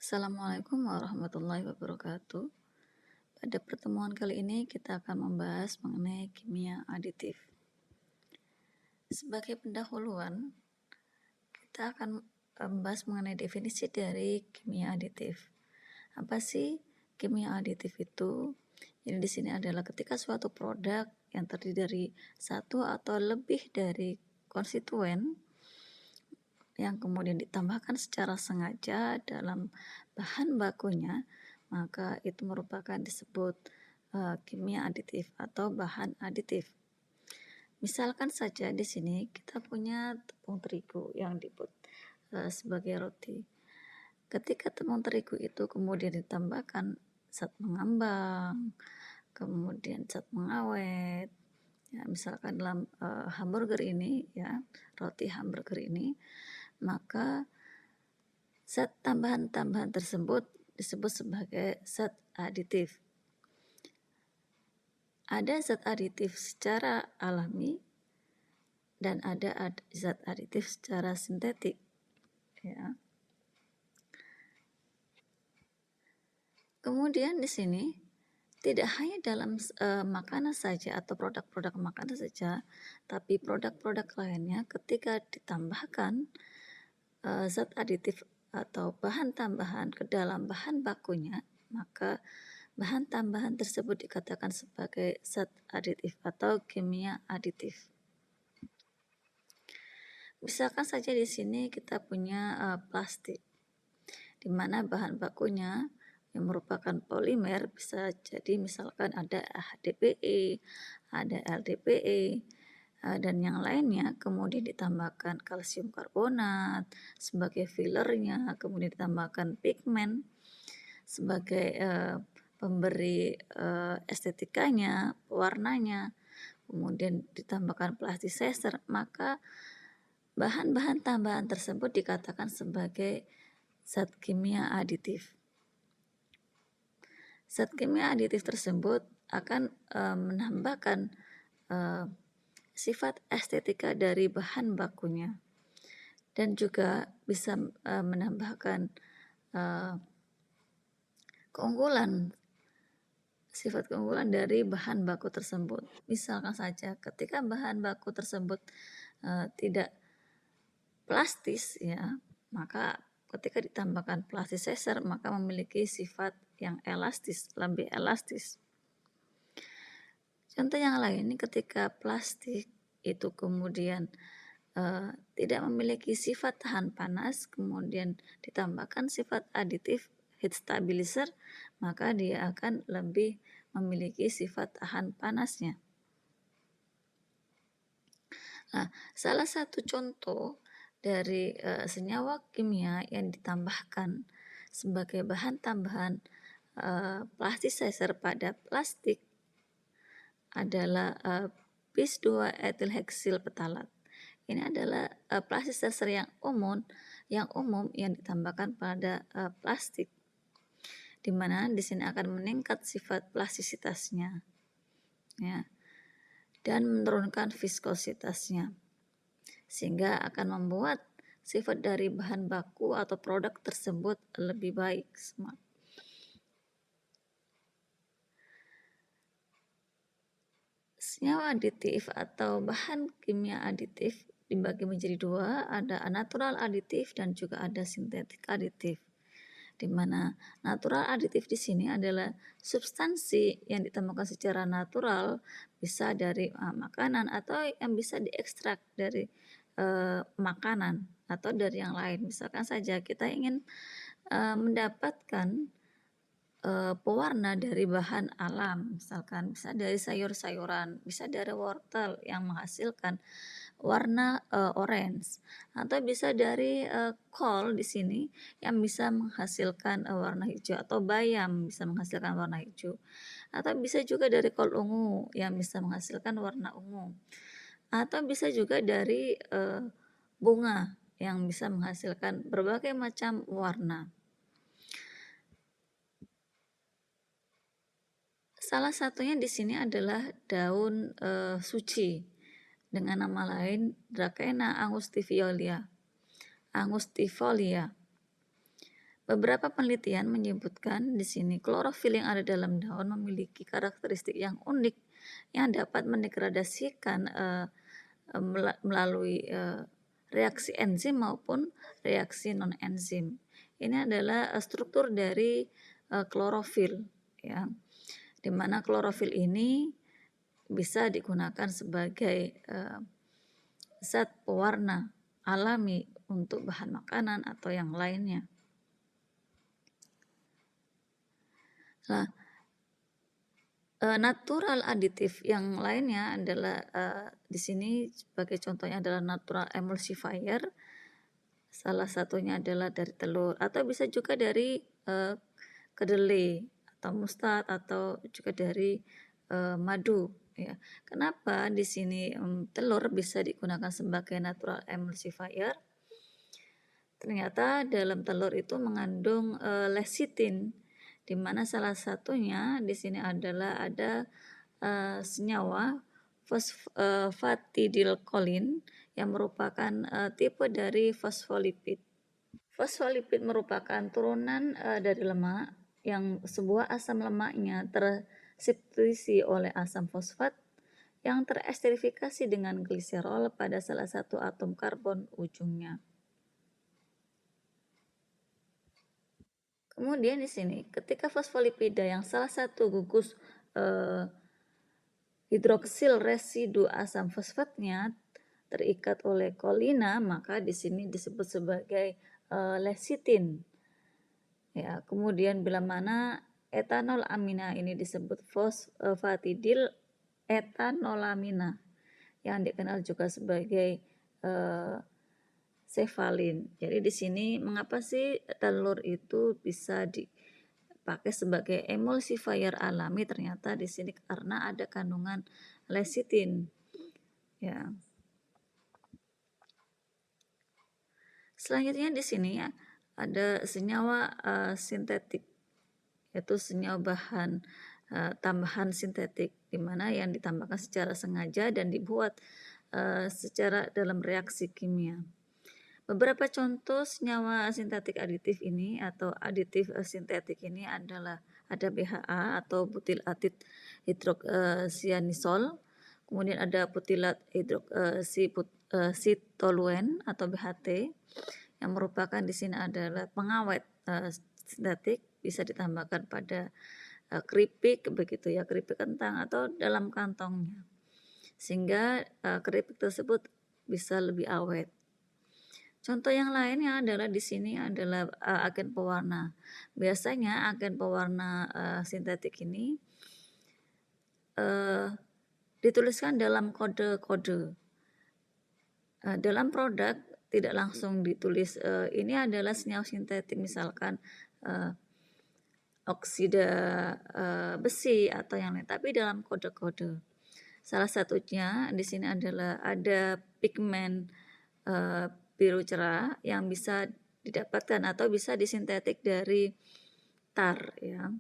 Assalamualaikum warahmatullahi wabarakatuh. Pada pertemuan kali ini kita akan membahas mengenai kimia aditif. Sebagai pendahuluan, kita akan membahas mengenai definisi dari kimia aditif. Apa sih kimia aditif itu? Jadi di sini adalah ketika suatu produk yang terdiri dari satu atau lebih dari konstituen yang kemudian ditambahkan secara sengaja dalam bahan bakunya, maka itu merupakan disebut kimia aditif atau bahan aditif. Misalkan saja di sini kita punya tepung terigu yang dibuat sebagai roti. Ketika tepung terigu itu kemudian ditambahkan zat mengambang, kemudian zat mengawet, ya, misalkan dalam hamburger ini, ya, roti hamburger ini, maka zat tambahan-tambahan tersebut disebut sebagai zat aditif. Ada zat aditif secara alami dan ada zat aditif secara sintetik. Ya. Kemudian di sini tidak hanya dalam makanan saja atau produk-produk makanan saja, tapi produk-produk lainnya ketika ditambahkan zat aditif atau bahan tambahan ke dalam bahan bakunya, maka bahan tambahan tersebut dikatakan sebagai zat aditif atau kimia aditif. Misalkan saja di sini kita punya plastik, di mana bahan bakunya yang merupakan polimer bisa jadi misalkan ada HDPE, ada LDPE, dan yang lainnya, kemudian ditambahkan kalsium karbonat sebagai fillernya, kemudian ditambahkan pigmen sebagai pemberi estetikanya, warnanya, kemudian ditambahkan plasticizer, maka bahan-bahan tambahan tersebut dikatakan sebagai zat kimia aditif. Zat kimia aditif tersebut akan menambahkan sifat estetika dari bahan bakunya dan juga bisa menambahkan sifat keunggulan dari bahan baku tersebut. Misalkan saja ketika bahan baku tersebut tidak plastis, ya, maka ketika ditambahkan plasticizer maka memiliki sifat yang elastis, lebih elastis. Contoh yang lain, ketika plastik itu kemudian tidak memiliki sifat tahan panas, kemudian ditambahkan sifat aditif heat stabilizer, maka dia akan lebih memiliki sifat tahan panasnya. Nah, salah satu contoh dari senyawa kimia yang ditambahkan sebagai bahan tambahan plasticizer pada plastik adalah bis 2 etil heksil petalat. Ini adalah plasticizer yang umum yang ditambahkan pada plastik, di mana di sini akan meningkat sifat plastisitasnya, ya, dan menurunkan viskositasnya, sehingga akan membuat sifat dari bahan baku atau produk tersebut lebih baik. Senyawa aditif atau bahan kimia aditif dibagi menjadi dua, ada natural aditif dan juga ada sintetik aditif. Di mana natural aditif di sini adalah substansi yang ditemukan secara natural, bisa dari makanan atau yang bisa diekstrak dari makanan atau dari yang lain. Misalkan saja kita ingin mendapatkan pewarna dari bahan alam, misalkan bisa dari sayur-sayuran, bisa dari wortel yang menghasilkan warna orange, atau bisa dari kol di sini yang bisa menghasilkan warna hijau, atau bayam bisa menghasilkan warna hijau, atau bisa juga dari kol ungu yang bisa menghasilkan warna ungu, atau bisa juga dari bunga yang bisa menghasilkan berbagai macam warna. Salah satunya di sini adalah daun suci dengan nama lain Dracaena angustifolia. Beberapa penelitian menyebutkan di sini klorofil yang ada dalam daun memiliki karakteristik yang unik yang dapat mendegradasikan melalui reaksi enzim maupun reaksi non enzim. Ini adalah struktur dari klorofil, ya, di mana klorofil ini bisa digunakan sebagai zat pewarna alami untuk bahan makanan atau yang lainnya. Nah, natural aditif yang lainnya adalah di sini sebagai contohnya adalah natural emulsifier. Salah satunya adalah dari telur atau bisa juga dari kedelai atau mustard atau juga dari madu, ya. Kenapa di sini telur bisa digunakan sebagai natural emulsifier? Ternyata dalam telur itu mengandung lecithin, di mana salah satunya di sini adalah ada senyawa fosfatidilkolin yang merupakan tipe dari fosfolipid. Fosfolipid merupakan turunan dari lemak yang sebuah asam lemaknya tersubstitusi oleh asam fosfat yang teresterifikasi dengan gliserol pada salah satu atom karbon ujungnya. Kemudian di sini, ketika fosfolipida yang salah satu gugus hidroksil residu asam fosfatnya terikat oleh kolina, maka di sini disebut sebagai lecithin. Ya, kemudian bila mana etanol amina ini disebut fosfatidil etanolamina yang dikenal juga sebagai cefalin. Jadi di sini mengapa sih telur itu bisa dipakai sebagai emulsifier alami? Ternyata di sini karena ada kandungan lecithin. Ya. Selanjutnya di sini ya ada senyawa sintetik, yaitu senyawa bahan tambahan sintetik, di mana yang ditambahkan secara sengaja dan dibuat secara dalam reaksi kimia. Beberapa contoh senyawa sintetik aditif ini atau aditif sintetik ini adalah ada BHA atau butyl atit hidroksianisol, kemudian ada butilat hidroksitoluen atau BHT yang merupakan di sini adalah pengawet sintetik, bisa ditambahkan pada keripik begitu ya, keripik kentang atau dalam kantongnya, sehingga keripik tersebut bisa lebih awet. Contoh yang lainnya adalah di sini adalah agen pewarna. Biasanya agen pewarna sintetik ini dituliskan dalam kode-kode. Dalam produk tidak langsung ditulis ini adalah senyawa sintetik, misalkan oksida besi atau yang lain, tapi dalam kode-kode. Salah satunya di sini adalah ada pigmen biru cerah yang bisa didapatkan atau bisa disintetik dari tar, ya,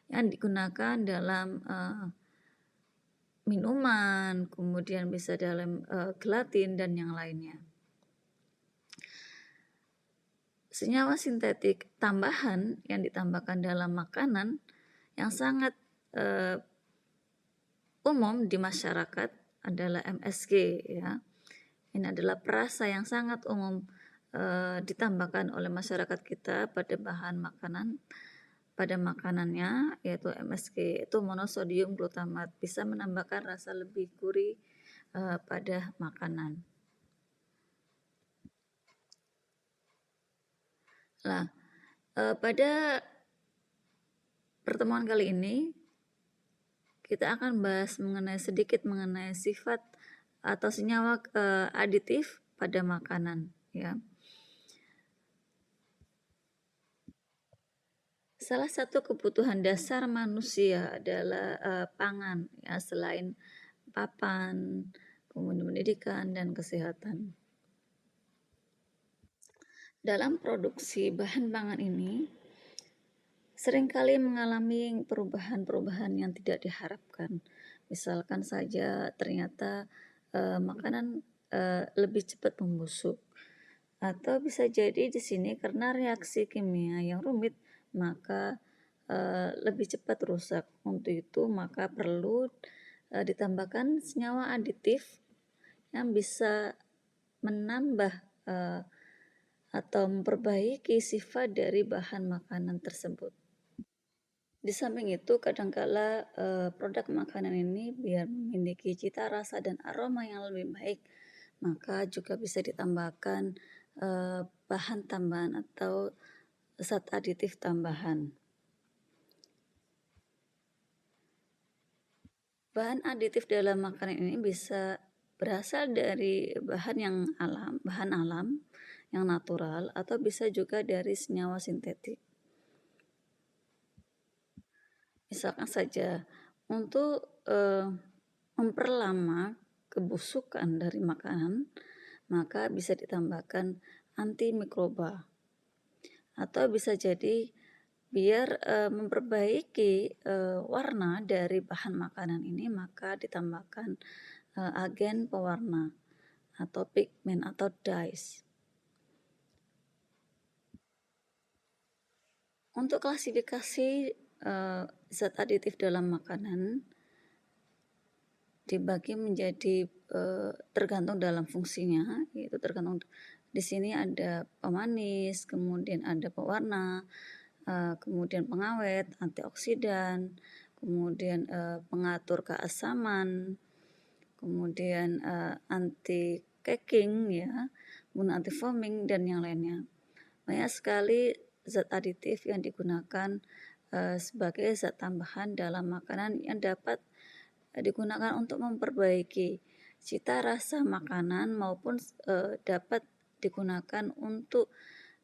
yang digunakan dalam minuman, kemudian bisa dalam gelatin dan yang lainnya. Senyawa sintetik tambahan yang ditambahkan dalam makanan yang sangat umum di masyarakat adalah MSG, ya. Ini adalah perasa yang sangat umum ditambahkan oleh masyarakat kita pada bahan makanan, pada makanannya, yaitu MSG, itu monosodium glutamat, bisa menambahkan rasa lebih gurih pada makanan. Nah, pada pertemuan kali ini kita akan bahas sedikit mengenai sifat atau senyawa aditif pada makanan, ya. Salah satu kebutuhan dasar manusia adalah pangan, ya, selain papan, kemudian pendidikan dan kesehatan. Dalam produksi bahan pangan ini seringkali mengalami perubahan-perubahan yang tidak diharapkan. Misalkan saja ternyata makanan lebih cepat membusuk, Atau bisa jadi di sini karena reaksi kimia yang rumit, maka lebih cepat rusak. Untuk itu maka perlu ditambahkan senyawa aditif yang bisa menambah atau memperbaiki sifat dari bahan makanan tersebut. Di samping itu, kadangkala produk makanan ini biar memiliki cita rasa dan aroma yang lebih baik, maka juga bisa ditambahkan bahan tambahan atau zat aditif tambahan. Bahan aditif dalam makanan ini bisa berasal dari bahan alam yang natural, atau bisa juga dari senyawa sintetik. Misalkan saja, untuk memperlama kebusukan dari makanan, maka bisa ditambahkan antimikroba. Atau bisa jadi biar memperbaiki warna dari bahan makanan ini, maka ditambahkan agen pewarna atau pigmen atau dyes. Untuk klasifikasi zat aditif dalam makanan dibagi menjadi tergantung dalam fungsinya, yaitu tergantung di sini ada pemanis, kemudian ada pewarna, kemudian pengawet, antioksidan, kemudian pengatur keasaman, kemudian anti caking ya, kemudian anti foaming dan yang lainnya. Banyak sekali zat aditif yang digunakan sebagai zat tambahan dalam makanan yang dapat digunakan untuk memperbaiki cita rasa makanan maupun dapat digunakan untuk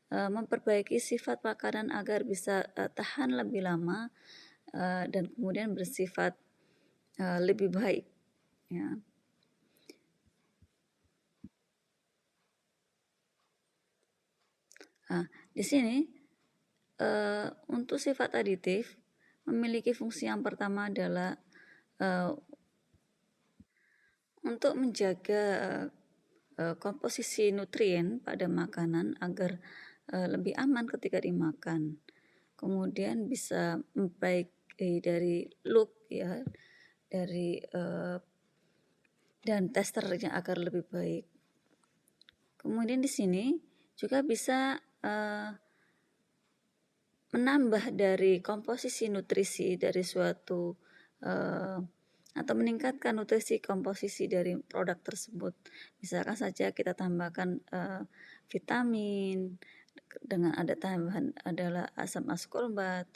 memperbaiki sifat makanan agar bisa tahan lebih lama dan kemudian bersifat lebih baik ya. Di sini untuk sifat aditif memiliki fungsi yang pertama adalah untuk menjaga komposisi nutrien pada makanan agar lebih aman ketika dimakan. Kemudian bisa memperbaiki dari look ya, dari dan testernya agar lebih baik. Kemudian di sini juga bisa menambah dari komposisi nutrisi dari suatu atau meningkatkan nutrisi komposisi dari produk tersebut. Misalkan saja kita tambahkan vitamin dengan ada tambahan adalah asam askorbat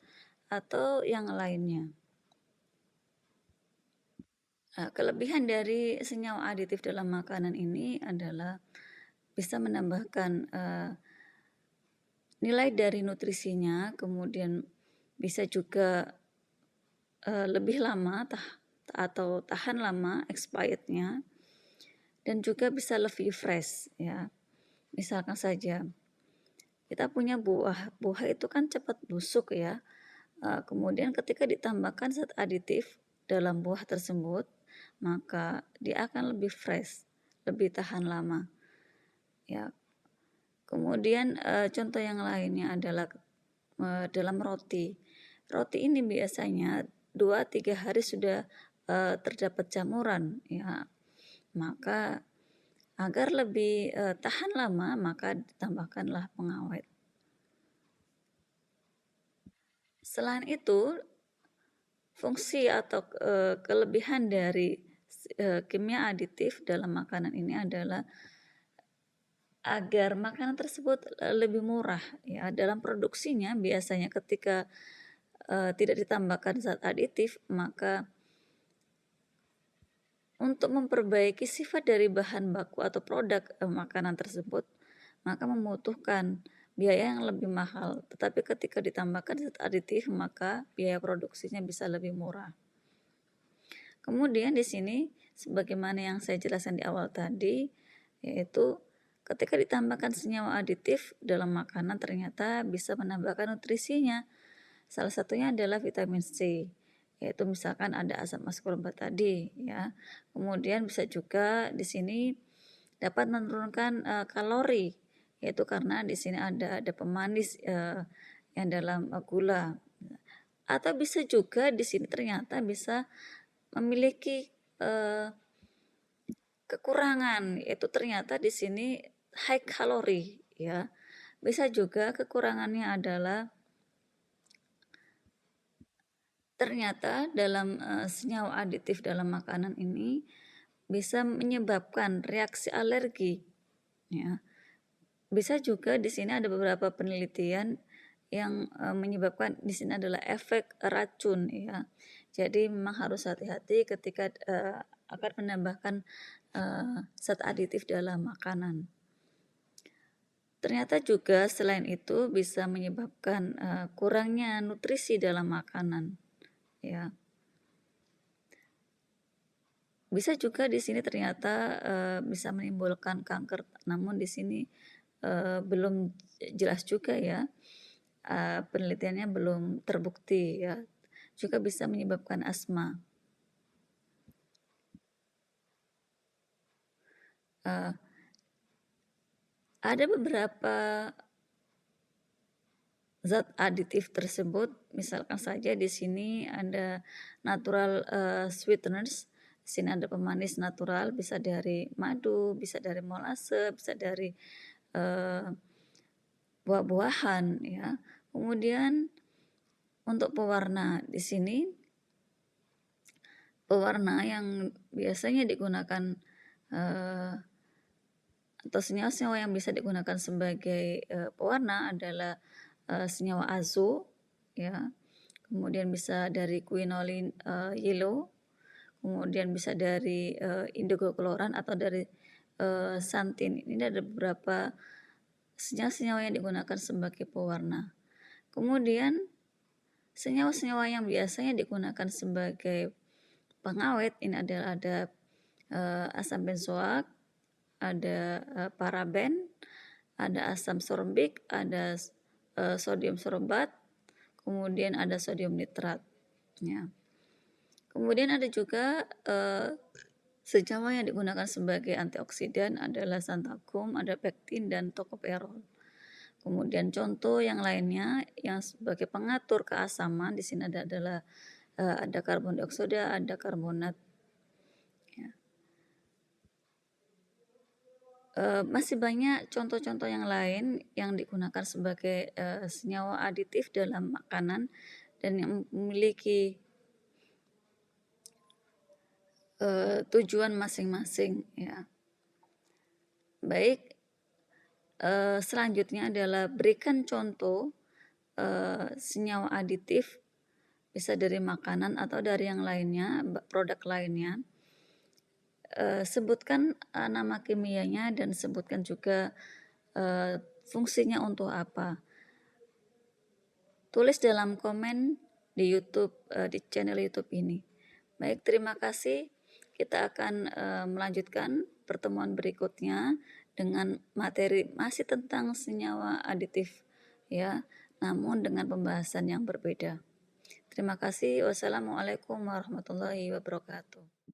atau yang lainnya. Kelebihan dari senyawa aditif dalam makanan ini adalah bisa menambahkan nilai dari nutrisinya, kemudian bisa juga lebih lama atau tahan lama expirednya, dan juga bisa lebih fresh ya. Misalkan saja kita punya buah itu kan cepat busuk ya. Kemudian ketika ditambahkan zat aditif dalam buah tersebut, maka dia akan lebih fresh, lebih tahan lama ya. Kemudian contoh yang lainnya adalah dalam roti. Roti ini biasanya 2-3 hari sudah terdapat jamuran ya. Maka agar lebih tahan lama, maka ditambahkanlah pengawet. Selain itu, fungsi atau kelebihan dari kimia aditif dalam makanan ini adalah agar makanan tersebut lebih murah ya. Dalam produksinya biasanya ketika tidak ditambahkan zat aditif, maka untuk memperbaiki sifat dari bahan baku atau produk makanan tersebut, maka membutuhkan biaya yang lebih mahal. Tetapi ketika ditambahkan zat aditif, maka biaya produksinya bisa lebih murah. Kemudian di sini, sebagaimana yang saya jelaskan di awal tadi, yaitu ketika ditambahkan senyawa aditif dalam makanan ternyata bisa menambahkan nutrisinya. Salah satunya adalah vitamin C, yaitu misalkan ada asam askorbat tadi ya. Kemudian bisa juga di sini dapat menurunkan kalori yaitu karena di sini ada pemanis yang dalam gula. Atau bisa juga di sini ternyata bisa memiliki kekurangan, yaitu ternyata di sini high kalori ya. Bisa juga kekurangannya adalah ternyata dalam senyawa aditif dalam makanan ini bisa menyebabkan reaksi alergi ya. Bisa juga di sini ada beberapa penelitian yang menyebabkan di sini adalah efek racun ya. Jadi memang harus hati-hati ketika akan menambahkan zat aditif dalam makanan. Ternyata juga selain itu bisa menyebabkan kurangnya nutrisi dalam makanan ya. Bisa juga di sini ternyata bisa menimbulkan kanker, namun di sini belum jelas juga ya, penelitiannya belum terbukti ya. Juga bisa menyebabkan asma. Ada beberapa zat aditif tersebut, misalkan saja di sini ada natural sweeteners. Di sini ada pemanis natural, bisa dari madu, bisa dari molase, bisa dari buah-buahan ya. Kemudian untuk pewarna di sini pewarna yang biasanya digunakan atau senyawa-senyawa yang bisa digunakan sebagai pewarna adalah senyawa azo ya. Kemudian bisa dari quinolin yellow, kemudian bisa dari indigo kloran atau dari santin. Ini ada beberapa senyawa-senyawa yang digunakan sebagai pewarna. Kemudian senyawa-senyawa yang biasanya digunakan sebagai pengawet ini adalah ada asam benzoat, ada paraben, ada asam sorbik, ada sodium sorbat, kemudian ada sodium nitrat. Ya. Kemudian ada juga senyawa yang digunakan sebagai antioksidan adalah xanthakum, ada pektin dan tocopherol. Kemudian contoh yang lainnya yang sebagai pengatur keasaman di sini adalah ada karbon dioksida, ada karbonat. Ya. Masih banyak contoh-contoh yang lain yang digunakan sebagai senyawa aditif dalam makanan dan yang memiliki tujuan masing-masing ya. Baik, selanjutnya adalah berikan contoh senyawa aditif bisa dari makanan atau dari yang lainnya, produk lainnya. Sebutkan nama kimianya dan sebutkan juga fungsinya untuk apa. Tulis dalam komen di YouTube, di channel YouTube ini. Baik, terima kasih. Kita akan melanjutkan pertemuan berikutnya dengan materi masih tentang senyawa aditif ya, namun dengan pembahasan yang berbeda. Terima kasih. Wassalamualaikum warahmatullahi wabarakatuh.